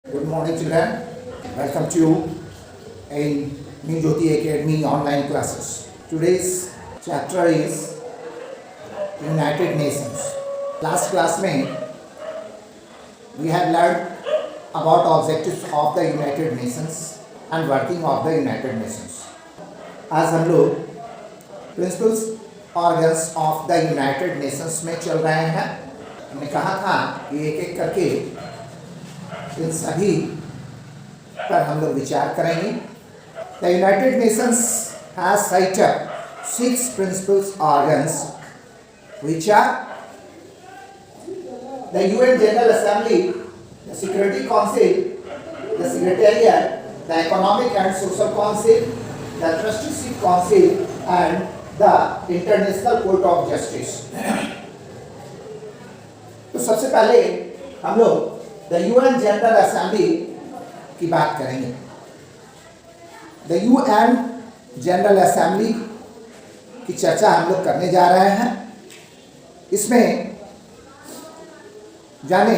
Good morning, children. Welcome to you in New Jyoti Academy online classes. Today's chapter is United Nations. Last class में we have learned about objectives of the United Nations and working of the United Nations. आज हम लोग principles organs of the United Nations में चल रहे हैं. हमने कहा था कि एक एक करके इन सभी पर हम लोग विचार करेंगे. The United Nations has set up 6 principles organs which are the UN General Assembly, the Security Council, the Secretariat, the Economic and Social Council, the Trusteeship Council and the International Court of Justice. तो सबसे पहले हम लोग the UN general assembly की बात करेंगे. The UN general assembly की चर्चा हम लोग करने जा रहे हैं. इसमें जाने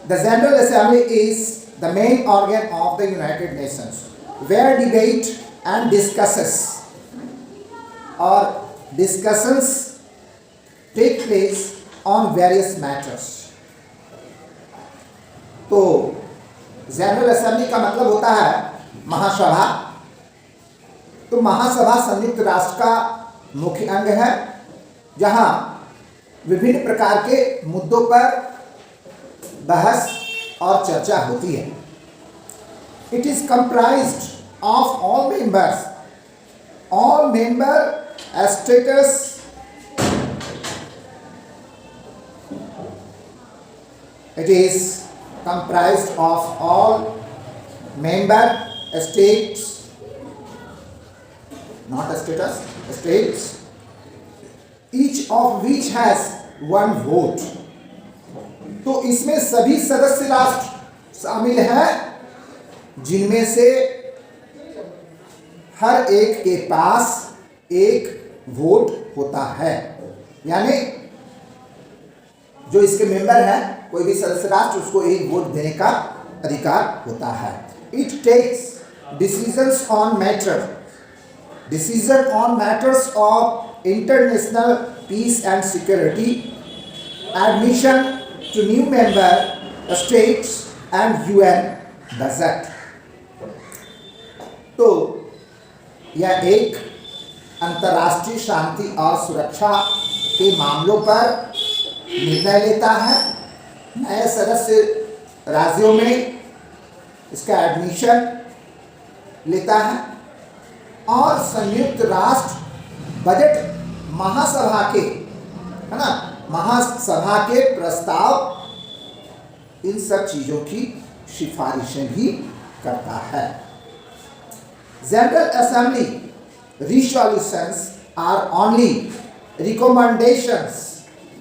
the general assembly is the main organ of the United Nations where debate and discussions take place on various matters. तो जनरल असेंबली का मतलब होता है महासभा. तो महासभा संयुक्त राष्ट्र का मुख्य अंग है जहां विभिन्न प्रकार के मुद्दों पर बहस और चर्चा होती है. It is comprised of all member states it is comprised of all member states, not status, states, each of which has one vote. तो इसमें सभी सदस्य राष्ट्र शामिल हैं जिनमें से हर एक के पास एक वोट होता है. यानी जो इसके मेंबर हैं, कोई भी सदस्य राष्ट्र, उसको एक वोट देने का अधिकार होता है. It takes decision on matters of international peace and security, admission to new member states and UN budget. तो यह एक अंतर्राष्ट्रीय शांति और सुरक्षा के मामलों पर निर्णय लेता है. नए सदस्य राज्यों में इसका एडमिशन लेता है और संयुक्त राष्ट्र बजट महासभा के प्रस्ताव, इन सब चीजों की सिफारिशें भी करता है. General assembly resolutions are only recommendations.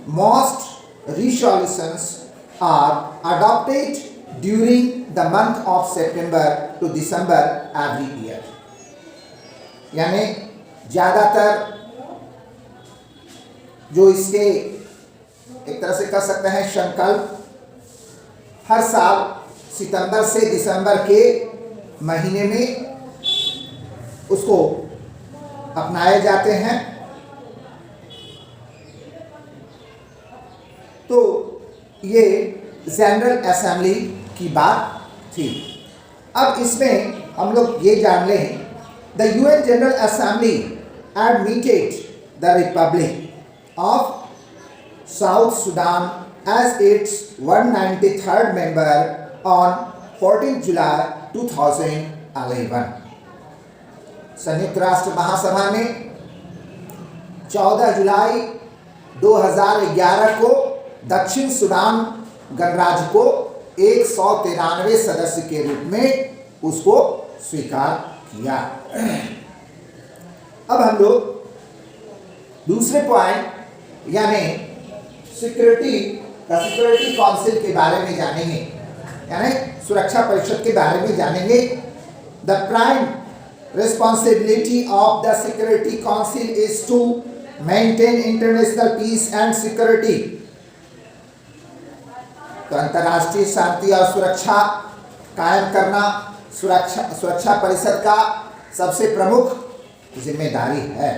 Most resolutions are adopted during the month of September to December every year. यानी ज़्यादातर जो इसके एक तरह से कह सकते हैं संकल्प हर साल सितंबर से दिसंबर के महीने में उसको अपनाए जाते हैं. तो ये जनरल असेंबली की बात थी. अब इसमें हम लोग ये जान लें, the UN general assembly admitted the Republic of South Sudan as its 193rd member on 14 July 2011. संयुक्त राष्ट्र महासभा ने 14 जुलाई 2011 को दक्षिण सुडान गणराज्य को 193वें सदस्य के रूप में उसको स्वीकार किया. अब हम लोग दूसरे पॉइंट यानी सिक्योरिटी काउंसिल के बारे में जानेंगे, यानी सुरक्षा परिषद के बारे में जानेंगे. The prime responsibility of the Security Council is to maintain international peace and security. तो अंतर्राष्ट्रीय शांति और सुरक्षा कायम करना सुरक्षा परिषद का सबसे प्रमुख जिम्मेदारी है।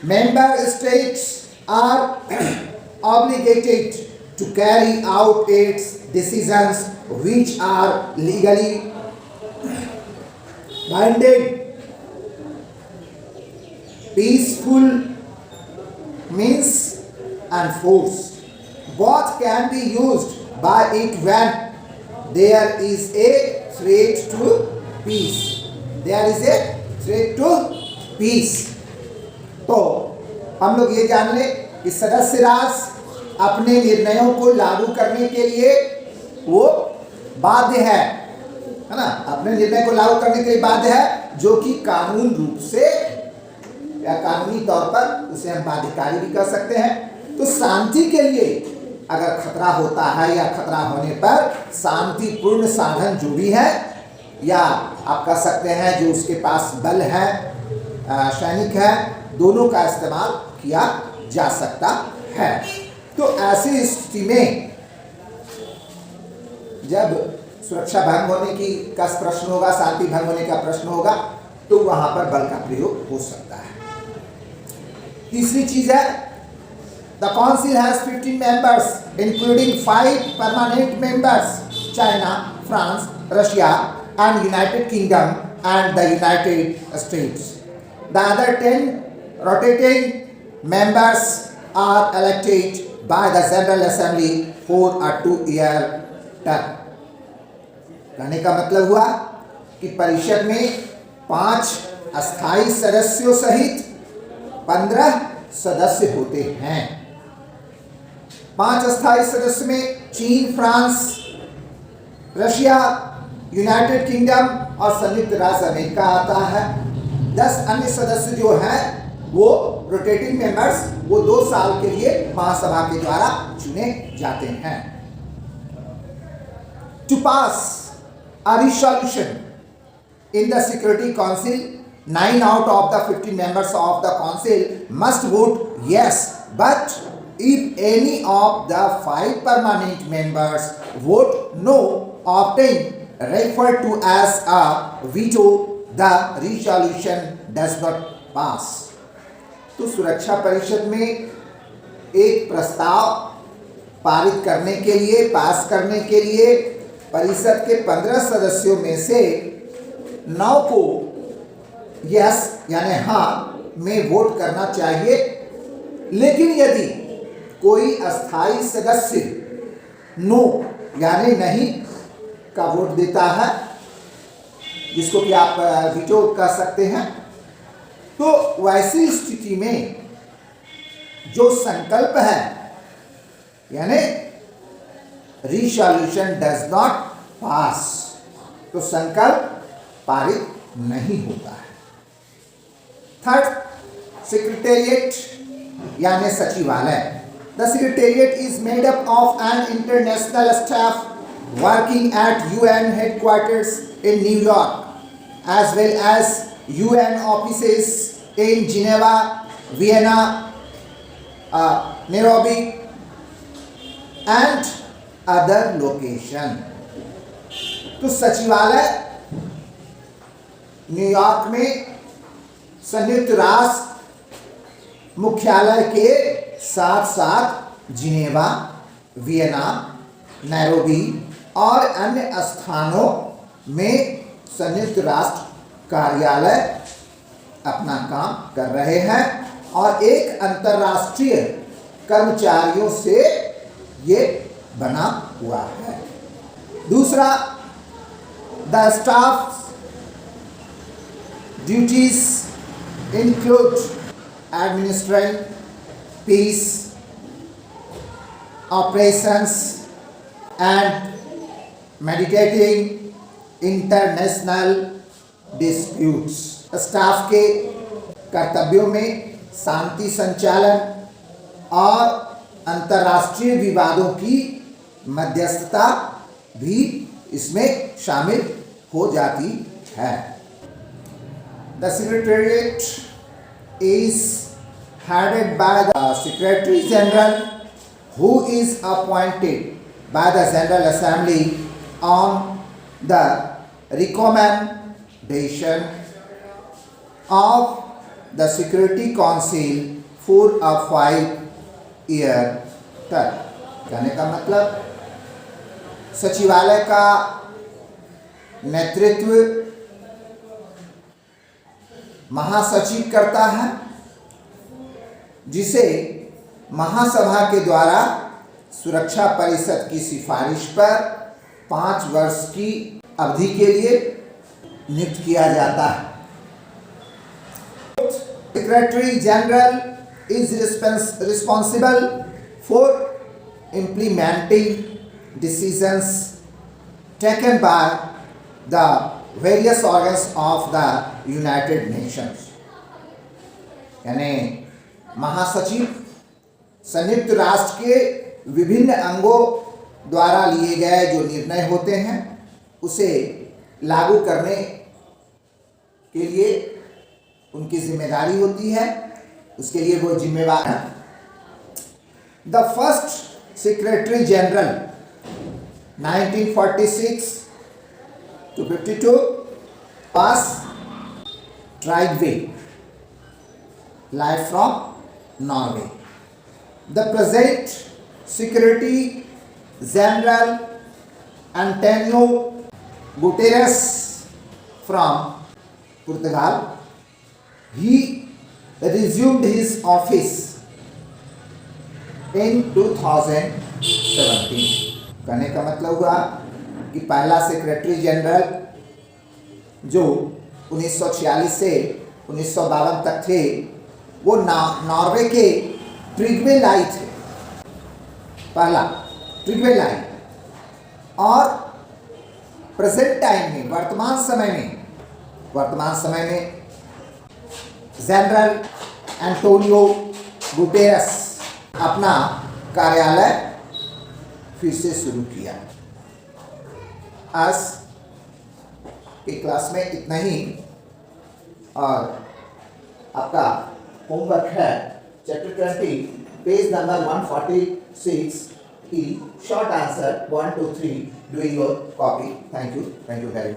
Member states are obligated to carry out its decisions which are legally binding. Peaceful means and force both can be used by it when there is a threat to peace. There is a threat to peace. तो हम लोग ये जान लें कि सदस्य राष्ट्र अपने निर्णयों को लागू करने के लिए वो बाध्य है ना, अपने निर्णय को लागू करने के लिए बाध्य है, जो कि कानून रूप से या कानूनी तौर पर उसे हम बाध्यकारी भी कर सकते हैं। तो शांति के लिए अगर खतरा होता है या खतरा होने पर शांतिपूर्ण साधन जो भी है, या आप कह सकते हैं जो उसके पास बल है, सैनिक है, दोनों का इस्तेमाल किया जा सकता है। तो ऐसी स्थिति में जब सुरक्षा भंग होने की का प्रश्न होगा, शांति भंग होने का प्रश्न होगा, तो वहां पर बल का प्रयोग हो सकता है। तीसरी चीज है, the council has 15 members including 5 permanent members, China, France, Russia and United kingdom and the United states. The other 10 rotating members are elected by the General Assembly for a 2-year term. कहने का मतलब हुआ कि परिषद में 5 अस्थायी सदस्यों सहित 15 सदस्य होते हैं। 5 अस्थायी सदस्य में चीन, फ्रांस, रशिया, यूनाइटेड किंगडम और संयुक्त राज्य अमेरिका आता है। 10 अन्य सदस्य जो हैं वो रोटेटिंग मेंबर्स, वो 2 साल के लिए महासभा के द्वारा चुने जाते हैं। To pass a resolution in the Security Council, 9 out of the 15 members of the council must vote yes, but if any of the 5 permanent members vote no, often referred to as a veto, the resolution does not pass. तो सुरक्षा परिषद में एक प्रस्ताव पारित करने के लिए, पास करने के लिए परिषद के 15 सदस्यों में से 9 को यस यानी हाँ में वोट करना चाहिए, लेकिन यदि कोई अस्थायी सदस्य नो यानी नहीं का वोट देता है, जिसको कि आप वीटो कह सकते हैं, तो वैसी स्थिति में जो संकल्प है यानी रिसोल्यूशन डज नॉट पास, तो संकल्प पारित नहीं होता है। थर्ड, सेक्रेटेरिएट यानी सचिवालय। The secretariat is made up of an international staff working at UN headquarters in New York as well as UN offices in Geneva, Vienna, Nairobi and other location. तो सचिवालय न्यूयॉर्क में संयुक्त राष्ट्र मुख्यालय के साथ साथ जिनेवा, वियना, नैरोबी और अन्य स्थानों में संयुक्त राष्ट्र कार्यालय अपना काम कर रहे हैं और एक अंतर्राष्ट्रीय कर्मचारियों से ये बना हुआ है। दूसरा, the staff duties include administrating peace operations and meditating international disputes. Staff के कर्तव्यों में शांति संचालन और अंतर्राष्ट्रीय विवादों की मध्यस्थता भी इसमें शामिल हो जाती है। The secretariat is headed by the secretary general who is appointed by the general assembly on the recommendation of the Security Council for a 5-year term। कहने का मतलब सचिवालय का नेतृत्व महासचिव करता है, जिसे महासभा के द्वारा सुरक्षा परिषद की सिफारिश पर 5 वर्ष की अवधि के लिए नियुक्त किया जाता है। Secretary general is responsible for implementing decisions taken by the various organs of the United Nations। यानी महासचिव संयुक्त राष्ट्र के विभिन्न अंगों द्वारा लिए गए जो निर्णय होते हैं उसे लागू करने के लिए उनकी जिम्मेदारी होती है, उसके लिए वो जिम्मेवार है। The first secretary general 1946 to 52 was Trygve Lie from Norway। The present Secretary General Antonio Guterres from Portugal, he resumed his office in 2017। कहने का मतलब हुआ कि पहला सेक्रेटरी जनरल जो 1946 से 1952 तक थे वो नॉर्वे के ट्रिग्वे लाई थे, पहला ट्रिग्वे लाई। और प्रेजेंट टाइम में वर्तमान समय में जनरल एंटोनियो गुटेरस अपना कार्यालय फिर से शुरू किया। आज की क्लास में इतना ही, और आपका होमवर्क है चैप्टर 20 पेज नंबर 146 की short answer 1 2 3 do your copy. Thank you very much.